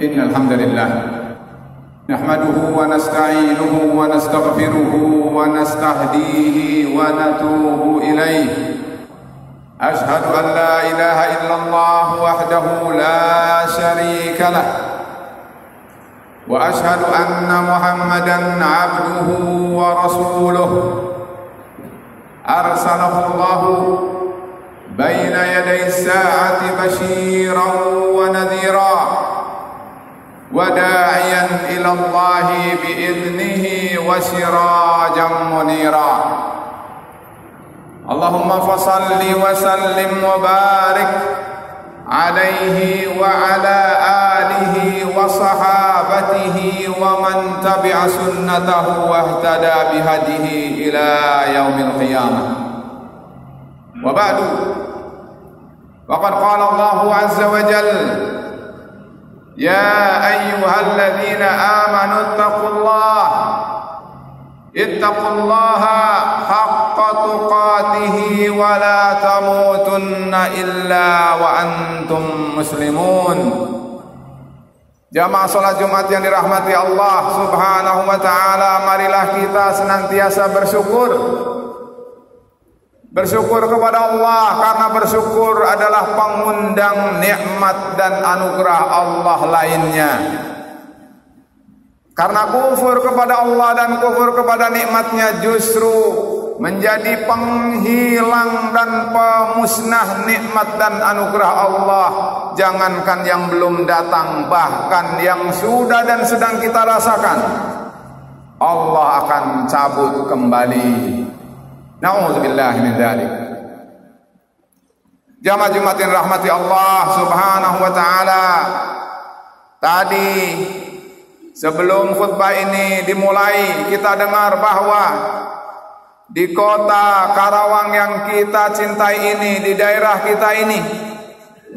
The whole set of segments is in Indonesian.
Innal hamdalillah nahmaduhu wa nasta'inuhu wa nastaghfiruhu wa nastahdihi wa natubu ilayhi. Ashhadu an la ilaha illallah wahdahu la syarika lah wa ashhadu anna Muhammadan abduhu wa rasuluh. Arsalahu Allah baina yaday as-sa'ati bashiran wa nadhira wa da'iyan ila Allah bi'idnihi wa sirajan munira. Allahumma fasalli wa sallim wa barik alaihi wa ala alihi wa sahabatihi wa man tabi'a sunnatahu wa ihtada bihadihi ila yaumil qiyamah. Wa ba'du, faqad qala Allahu azza wa jalla: ya ayyuhalladzina amanu ittaqullaha haqqa tuqatih wa la tamutunna illa wa antum muslimun. Jamaah salat Jumat yang dirahmati Allah Subhanahu wa taala, marilah kita senantiasa bersyukur kepada Allah, karena bersyukur adalah pengundang nikmat dan anugerah Allah lainnya. Karena kufur kepada Allah dan kufur kepada nikmatnya justru menjadi penghilang dan pemusnah nikmat dan anugerah Allah. Jangankan yang belum datang, bahkan yang sudah dan sedang kita rasakan, Allah akan cabut kembali. Na'udzubillahi min dzalik. Jamaah Jumat yang rahmati Allah Subhanahu wa taala, tadi sebelum khutbah ini dimulai, kita dengar bahwa di kota Karawang yang kita cintai ini, di daerah kita ini,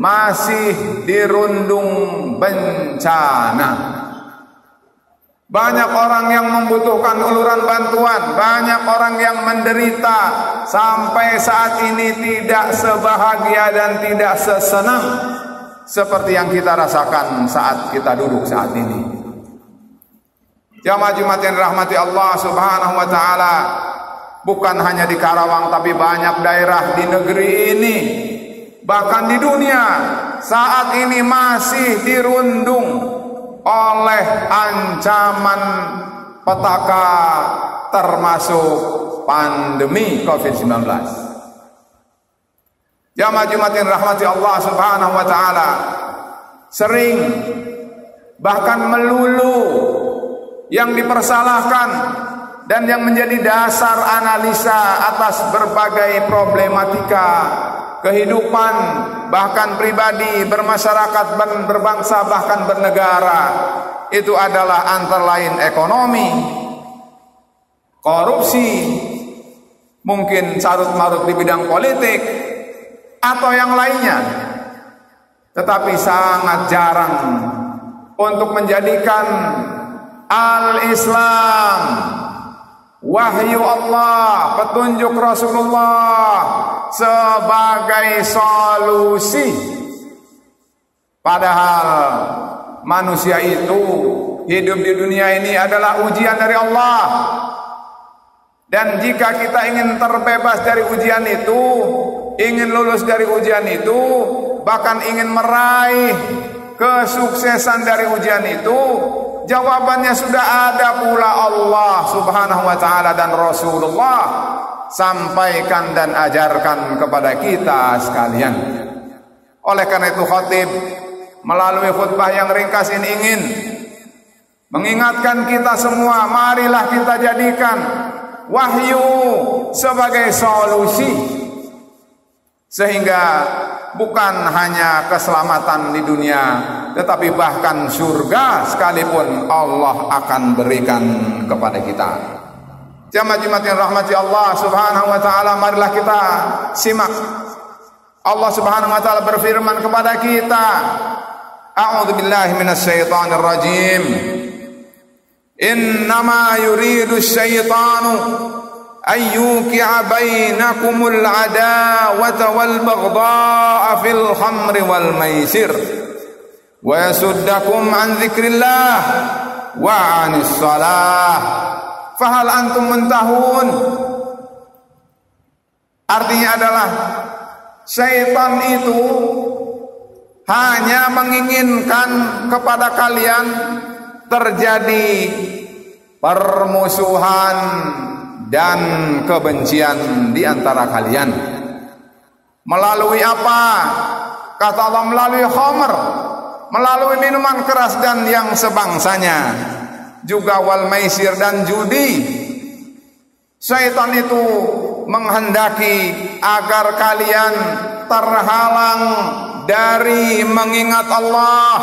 masih dirundung bencana. Banyak orang yang membutuhkan uluran bantuan, banyak orang yang menderita. Sampai saat ini tidak sebahagia dan tidak sesenang seperti yang kita rasakan saat kita duduk saat ini. Jamaah Jumat yang dirahmati Allah Subhanahu wa taala, bukan hanya di Karawang tapi banyak daerah di negeri ini, bahkan di dunia saat ini masih dirundung oleh ancaman petaka, termasuk pandemi COVID-19. Jamaah Jumat yang dirahmati Allah Subhanahu wa taala, sering bahkan melulu yang dipersalahkan dan yang menjadi dasar analisa atas berbagai problematika kehidupan, bahkan pribadi, bermasyarakat, berbangsa, bahkan bernegara, itu adalah antara lain ekonomi, korupsi, mungkin carut-marut di bidang politik, atau yang lainnya. Tetapi sangat jarang untuk menjadikan al-Islam, wahyu Allah, petunjuk Rasulullah sebagai solusi. Padahal manusia itu hidup di dunia ini adalah ujian dari Allah. Dan jika kita ingin terbebas dari ujian itu, ingin lulus dari ujian itu, bahkan ingin meraih kesuksesan dari ujian itu, jawabannya sudah ada pula. Allah Subhanahu wa taala dan Rasulullah sampaikan dan ajarkan kepada kita sekalian. Oleh karena itu, khatib melalui khutbah yang ringkas ini ingin mengingatkan kita semua, marilah kita jadikan wahyu sebagai solusi, sehingga bukan hanya keselamatan di dunia, tetapi bahkan surga sekalipun Allah akan berikan kepada kita. Jamaah Jumat yang rahmati Allah Subhanahu wa taala, marilah kita simak. Allah Subhanahu wa taala berfirman kepada kita, a'udzubillahi minasyaitonir rajim. Innama yuridu syaitanu ayyuki'a bainakumul adawata wal baghdha'a fil khamri wal maisir wa yasuddakum an dzikrillah wa 'anis shalah fahal antum muntahun. Artinya adalah syaitan itu hanya menginginkan kepada kalian terjadi permusuhan dan kebencian di antara kalian. Melalui apa? Kata Allah, melalui khamr, melalui minuman keras dan yang sebangsanya, juga wal maisir dan judi. Syaitan itu menghendaki agar kalian terhalang dari mengingat Allah,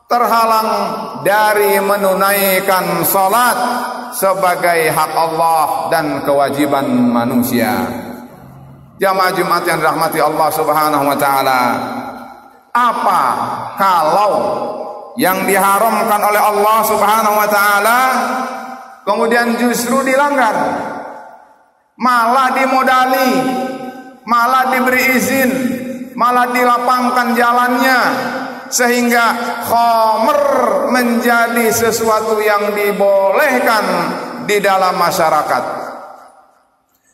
terhalang dari menunaikan salat sebagai hak Allah dan kewajiban manusia. Jamaah Jumat yang dirahmati Allah Subhanahu wa taala, apa kalau yang diharamkan oleh Allah Subhanahu wa taala kemudian justru dilanggar, malah dimodali, malah diberi izin, malah dilapangkan jalannya, sehingga khamr menjadi sesuatu yang dibolehkan di dalam masyarakat.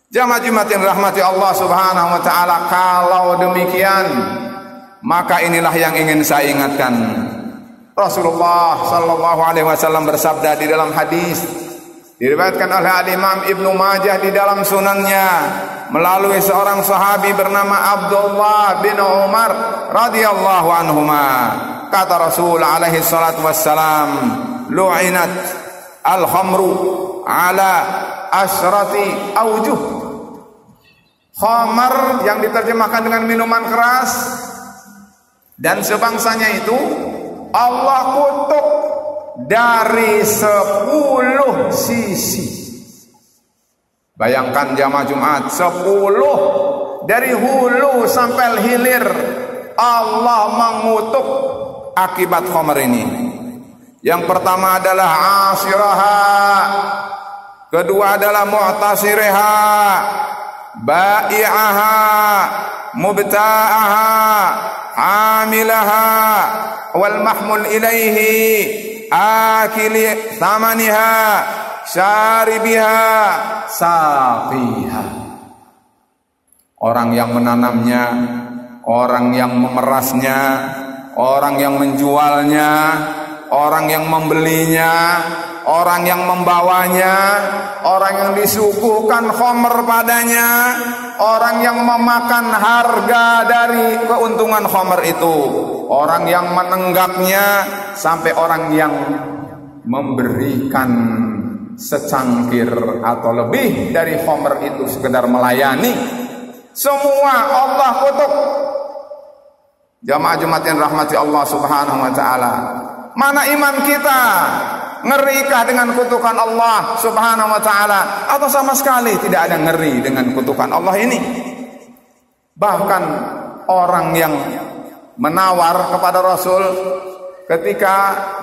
Jamaah Jumat yang dirahmati Allah Subhanahu wa taala, kalau demikian maka inilah yang ingin saya ingatkan. Rasulullah sallallahu alaihi wasallam bersabda di dalam hadis diriwayatkan oleh Al-Imam Ibnu Majah di dalam sunannya melalui seorang sahabi bernama Abdullah bin Umar radhiyallahu anhuma. Kata Rasul alaihi salatu wassalam, lu'inat al-khamru ala asyrati aujuh. Khamar yang diterjemahkan dengan minuman keras dan sebangsanya itu Allah kutuk dari 10 sisi. Bayangkan jamaah Jumat, 10 dari hulu sampai hilir Allah mengutuk akibat khamr ini. Yang pertama adalah asiraha, kedua adalah mu'tasiriha, bai'aha, mubta'aha, amilaha, wal mahmul ilaihi, akili thamaniha, syaribiha, saqiha. Orang yang menanamnya, orang yang memerasnya, orang yang menjualnya, orang yang membelinya, orang yang membawanya, orang yang disuguhkan khamr padanya, orang yang memakan harga dari keuntungan khamr itu, orang yang menenggaknya, sampai orang yang memberikan secangkir atau lebih dari khamr itu sekedar melayani, semua Allah kutuk. Jamaah Jumat yang rahmati Allah Subhanahu wa taala, mana iman kita? Ngerikah dengan kutukan Allah Subhanahu wa taala, atau sama sekali tidak ada ngeri dengan kutukan Allah ini? Bahkan orang yang menawar kepada Rasul ketika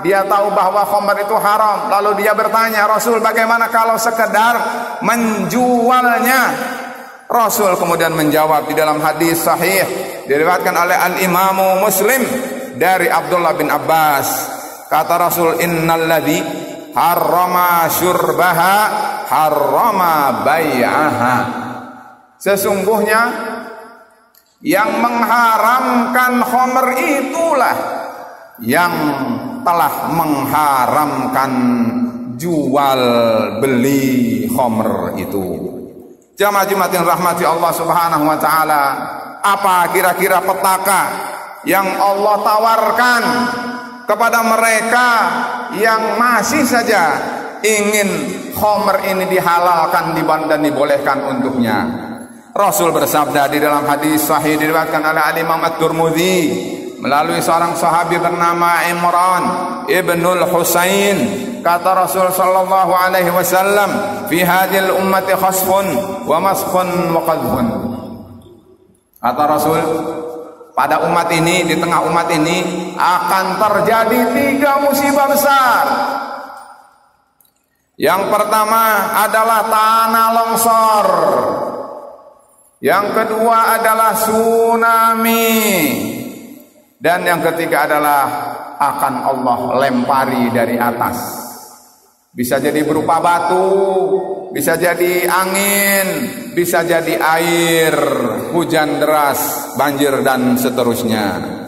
dia tahu bahwa khamr itu haram, lalu dia bertanya, Rasul, bagaimana kalau sekedar menjualnya? Rasul kemudian menjawab di dalam hadis sahih diriwayatkan oleh Al-Imam Muslim dari Abdullah bin Abbas, kata Rasul, innalladzi harrama syurbaha harrama bai'aha. Sesungguhnya yang mengharamkan khamr itulah yang telah mengharamkan jual beli khamr itu. Jamaah Jumat yang rahmati Allah Subhanahu wa taala, apa kira-kira petaka yang Allah tawarkan kepada mereka yang masih saja ingin khamr ini dihalalkan dan dibolehkan untuknya? Rasul bersabda di dalam hadis sahih diriwayatkan oleh Al-Imam At-Tirmidzi melalui seorang sahabi bernama Imran ibnul Husain, kata Rasul sallallahu alaihi wasallam, fi hadhil ummati khasfun wa maskhun wa qadhfun. Kata Rasul, pada umat ini, di tengah umat ini akan terjadi 3 musibah besar. Yang pertama adalah tanah longsor. Yang kedua adalah tsunami. Dan yang ketiga adalah akan Allah lempari dari atas. Bisa jadi berupa batu, bisa jadi angin, bisa jadi air, hujan deras, banjir dan seterusnya.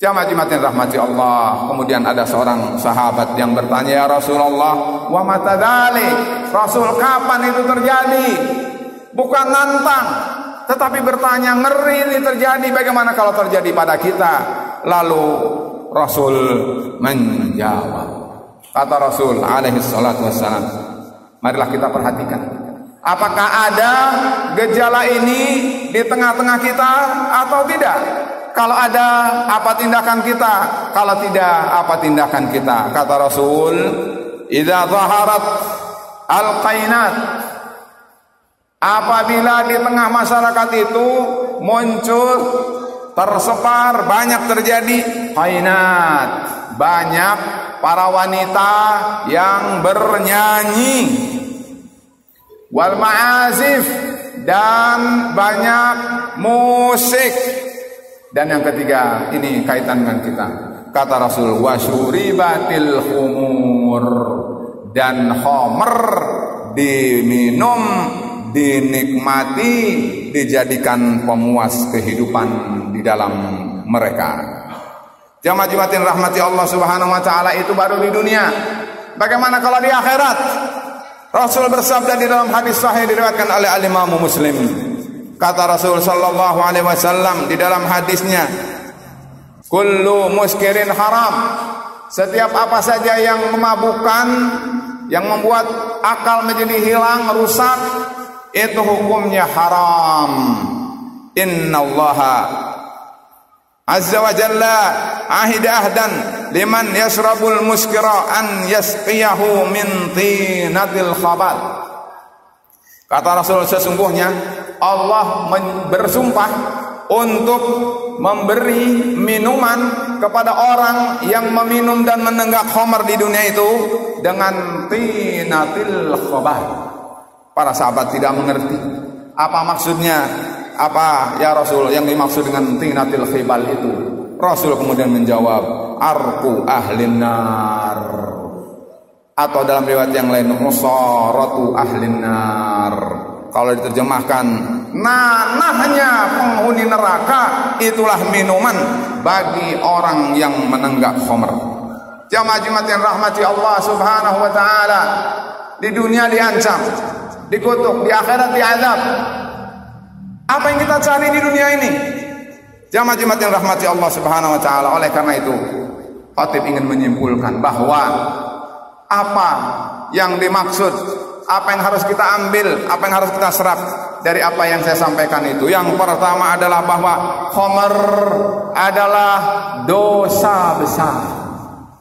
Jamaah yang rahmati Allah. Kemudian ada seorang sahabat yang bertanya, ya Rasulullah, wa mata dzalik? Rasul, kapan itu terjadi? Bukan nantang, tetapi bertanya, ngeri ini terjadi, bagaimana kalau terjadi pada kita? Lalu Rasul menjawab. Kata Rasul alaihi salatu wassalam, marilah kita perhatikan, apakah ada gejala ini di tengah-tengah kita atau tidak? Kalau ada, apa tindakan kita? Kalau tidak, apa tindakan kita? Kata Rasul, idza zaharat al-qainat, apabila di tengah masyarakat itu muncul, tersebar, banyak terjadi qainat, banyak para wanita yang bernyanyi, wal ma'azif, dan banyak musik. Dan yang ketiga, ini kaitan dengan kita. Kata Rasul, wasyuribatil khumur, dan khamr diminum, dinikmati, dijadikan pemuas kehidupan di dalam mereka. Jamaah rahmati Allah Subhanahu wa taala, itu baru di dunia. Bagaimana kalau di akhirat? Rasul bersabda di dalam hadis sahih diriwayatkan oleh Al-Imam Muslim. Kata Rasul sallallahu alaihi wasallam di dalam hadisnya, kullu muskirin haram, setiap apa saja yang memabukkan, yang membuat akal menjadi hilang, rusak, itu hukumnya haram. Innallaha azza wa jalla ahida ahdan liman yasrabul muskira an yasqiyahu min tinatil khabat. Kata Rasul, sesungguhnya Allah bersumpah untuk memberi minuman kepada orang yang meminum dan menenggak khamar di dunia itu dengan tinatil khabat. Para sahabat tidak mengerti apa maksudnya, apa ya Rasul yang dimaksud dengan tinatil khibal itu. Rasul kemudian menjawab, arku ahlin nar, atau dalam riwayat yang lain, usaratu ahlin nar. Kalau diterjemahkan, nanahnya penghuni neraka, itulah minuman bagi orang yang menenggak khamr. Jamaah yang rahmati Allah Subhanahu wa taala, di dunia diancam, dikutuk, di akhirat diazab. Apa yang kita cari di dunia ini? Jamaah yang rahmati Allah Subhanahu wa taala. Oleh karena itu, khatib ingin menyimpulkan bahwa apa yang dimaksud, apa yang harus kita ambil, apa yang harus kita serap dari apa yang saya sampaikan itu. Yang pertama adalah bahwa khamr adalah dosa besar,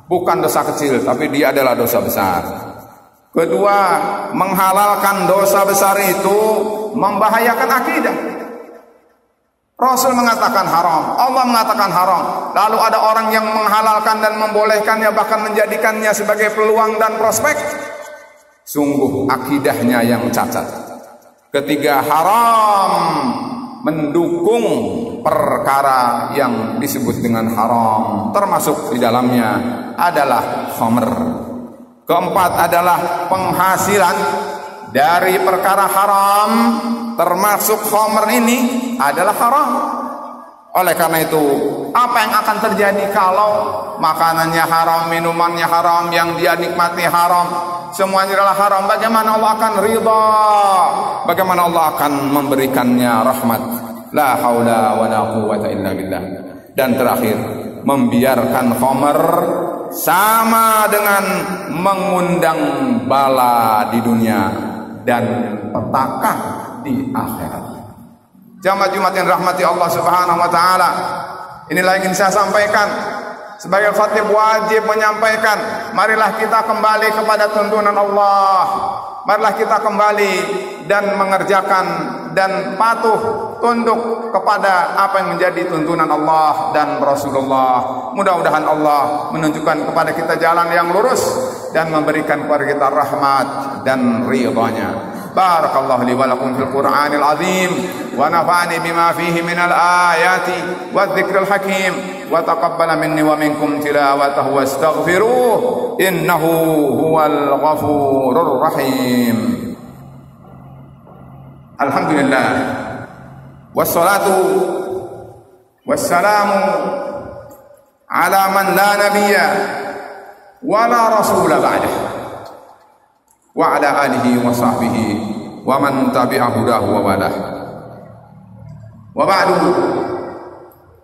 bukan dosa kecil, tapi dia adalah dosa besar. Kedua, menghalalkan dosa besar itu membahayakan akidah. Rasul mengatakan haram, Allah mengatakan haram, lalu ada orang yang menghalalkan dan membolehkannya, bahkan menjadikannya sebagai peluang dan prospek. Sungguh akidahnya yang cacat. Ketiga, haram mendukung perkara yang disebut dengan haram, termasuk di dalamnya adalah khamr. Keempat adalah penghasilan dari perkara haram, termasuk khamr ini adalah haram. Oleh karena itu, apa yang akan terjadi kalau makanannya haram, minumannya haram, yang dia nikmati haram, semuanya adalah haram? Bagaimana Allah akan ridha? Bagaimana Allah akan memberikannya rahmat? La haula wa la quwwata illa billah. Dan terakhir, membiarkan khamr sama dengan mengundang bala di dunia dan petaka di akhirat. Jamaah Jumat yang rahmati Allah Subhanahu wa taala, inilah yang ingin saya sampaikan. Sebagai khatib wajib menyampaikan, marilah kita kembali kepada tuntunan Allah. Marilah kita kembali dan mengerjakan dan patuh tunduk kepada apa yang menjadi tuntunan Allah dan Rasulullah. Mudah-mudahan Allah menunjukkan kepada kita jalan yang lurus dan memberikan kepada kita rahmat dan ridha-Nya. Barakallahu li wa lakum fil Qur'anil azim wa nafa'ani bima fihi minal ayati wadh-dhikril hakim wa taqabbala minni wa minkum tilawatahu wastaghfiruh innahu huwal ghafurur rahim. Alhamdulillah wassalatu wassalamu ala man la nabiyya wa la rasula ba'dah wa ala alihi wa sahbihi wa man tabi'a hudahu wa walah. Wa ba'du,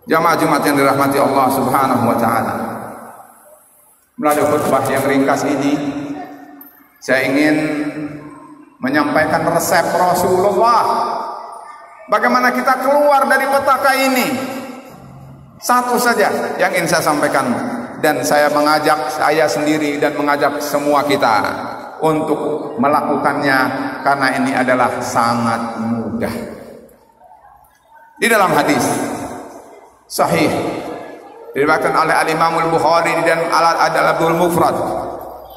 jamaah Jumat yang dirahmati Allah Subhanahu wa taala. Melalui khutbah yang ringkas ini saya ingin menyampaikan resep Rasulullah bagaimana kita keluar dari petaka ini. Satu saja yang ingin saya sampaikan, dan saya mengajak saya sendiri dan mengajak semua kita untuk melakukannya karena ini adalah sangat mudah. Di dalam hadis sahih diriwayatkan oleh Al-Imam Al-Bukhari dan Al-Adabul Mufrad,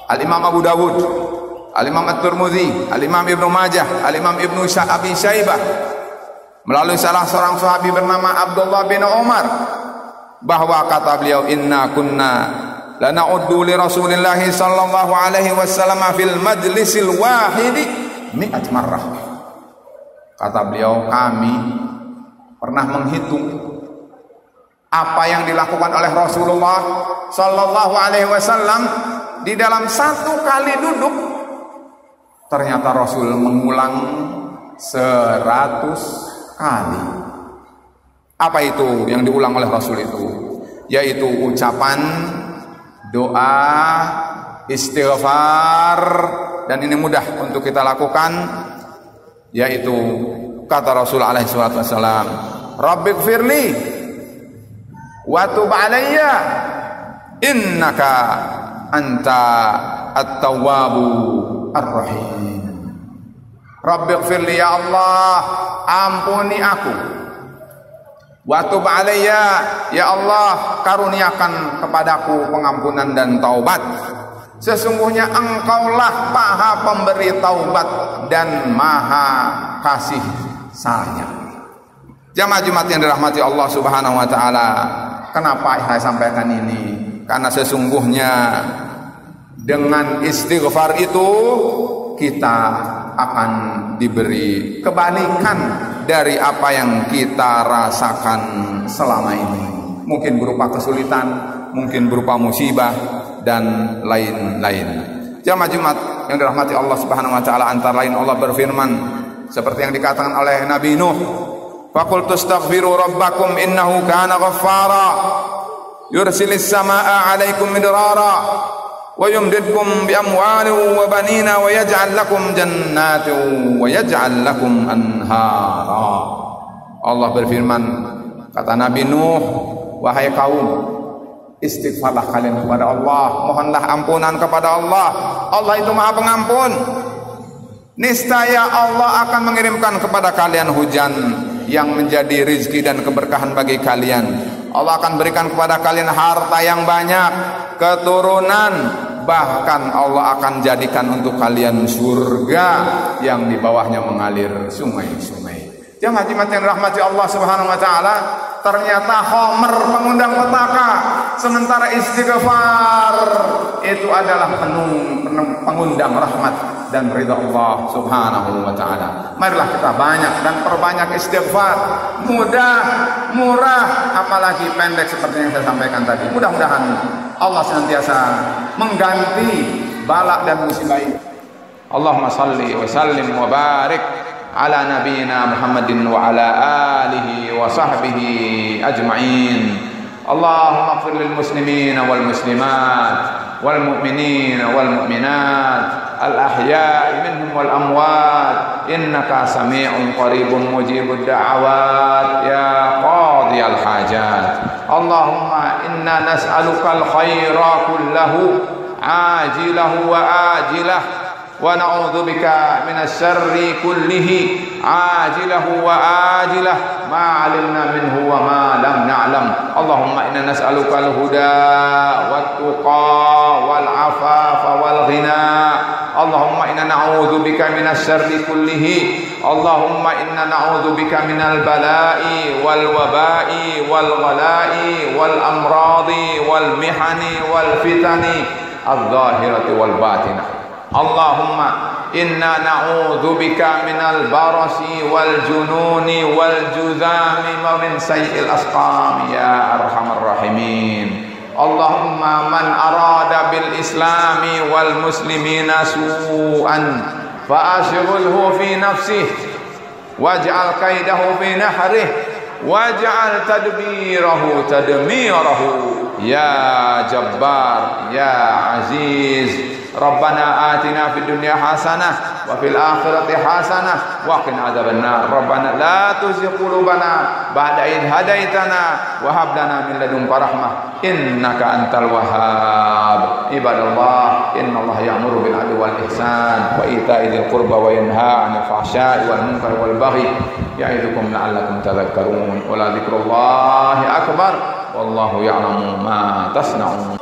Al-Imam Abu Dawud, Al-Imam At-Tirmidzi, Al-Imam Ibnu Majah, Al-Imam Ibnu Abi Syaibah melalui salah seorang sahabi bernama Abdullah bin Umar bahwa kata beliau, inna kunna lana'uddu li Rasulillahi sallallahu alaihi wasallam fil majlisil wahidi mi'at marrah. Kata beliau, kami pernah menghitung apa yang dilakukan oleh Rasulullah sallallahu alaihi wasallam di dalam satu kali duduk. Ternyata Rasul mengulang 100 kali. Apa itu yang diulang oleh Rasul itu? Yaitu ucapan doa, istighfar, dan ini mudah untuk kita lakukan, yaitu kata Rasul alaihi salatu wasallam, Rabbighfirli wa tub alayya innaka anta at-tawwabu ar-rahim. Rabbighfirli, ya Allah, ampuni aku. Wa tub alayya, ya Allah, karuniakan kepadaku pengampunan dan taubat. Sesungguhnya Engkaulah Maha pemberi taubat dan Maha kasih sayang. Jamaah Jumat yang dirahmati Allah Subhanahu wa taala, kenapa saya sampaikan ini? Karena sesungguhnya dengan istighfar itu kita akan diberi kebalikan dari apa yang kita rasakan selama ini. Mungkin berupa kesulitan, mungkin berupa musibah, dan lain-lain. Jamaah Jumat yang dirahmati Allah Subhanahu wa taala, antara lain Allah berfirman seperti yang dikatakan oleh Nabi Nuh, faqultu astaghfiru rabbakum innahu kana ghaffara yursilis samaa'a 'alaikum midrara wa yumdidkum bi amwalin wa banina wa yaj'al lakum jannatin wa yaj'al lakum anhara. Allah berfirman, kata Nabi Nuh, wahai kaum, istighfarlah kalian kepada Allah, mohonlah ampunan kepada Allah. Allah itu Maha Pengampun. Niscaya Allah akan mengirimkan kepada kalian hujan yang menjadi rizki dan keberkahan bagi kalian. Allah akan berikan kepada kalian harta yang banyak, keturunan, bahkan Allah akan jadikan untuk kalian surga yang di bawahnya mengalir sungai-sungai. Jamaah Jumat yang rahmati Allah Subhanahu wa taala, ternyata Homer mengundang petaka, sementara istighfar itu adalah pengundang rahmat dan ridha Allah Subhanahu wa taala. Marilah kita banyak dan perbanyak istighfar. Mudah, murah, apalagi pendek seperti yang saya sampaikan tadi. Mudah-mudahan Allah senantiasa mengganti bala dan musibah ini. Allahumma salli wa sallim wa barik ala nabiyyina Muhammadin wa ala alihi wa sahbihi ajma'in. Allahumma ighfir lil muslimina wal muslimat wal mu'minina wal mu'minat al ahya'i minhum wal amwat innaka sami'un qaribun mujibud da'awat ya qadiyal hajat. Allahumma inna nas'aluka al khaira kullahu ajilahu wa ajilah wa na'udzubika minas syarri kullihi ajilahu wa ajilah ma 'alimna minhu wa ma lam na'lam. Allahumma inna nas'aluka al-huda wat tuqa wal afafa wal ghina. Allahumma inna inna na'udzubika minasy-syarri kullihi. Allahumma inna na'udzubika minal bala'i wal waba'i wal ghala'i wal amradi wal mihani wal fitani adh-dhahirati wal batinah. Allahumma inna na'udzubika minal barasi wal jununi wal juzami wa min sayyi'il asqam ya arhamar rahimin. Allahumma man arada bil islami wal muslimina su'an fa ashghilhu fi nafsihi waj'al kaidahu fi nahrihi waj'al tadbirahu tadmirahu ya jabbar ya aziz. Rabbana atina fid dunya hasanah wa fil akhirati hasanah wa qina adzabannar. Rabbana la tuzigh qulubana ba'da idh hadaitana wa hab lana min ladunka rahmah innaka antal wahhab. Ibadallah, innallaha ya'muru bil 'adli wal ihsan wa ita'i dzil qurba wa yanha 'anil fahsya'i wal munkari wal baghi ya'idzukum la'allakum tadhakkarun. Wa la dzikrullahi akbar wallahu ya'lamu ma tasna'un.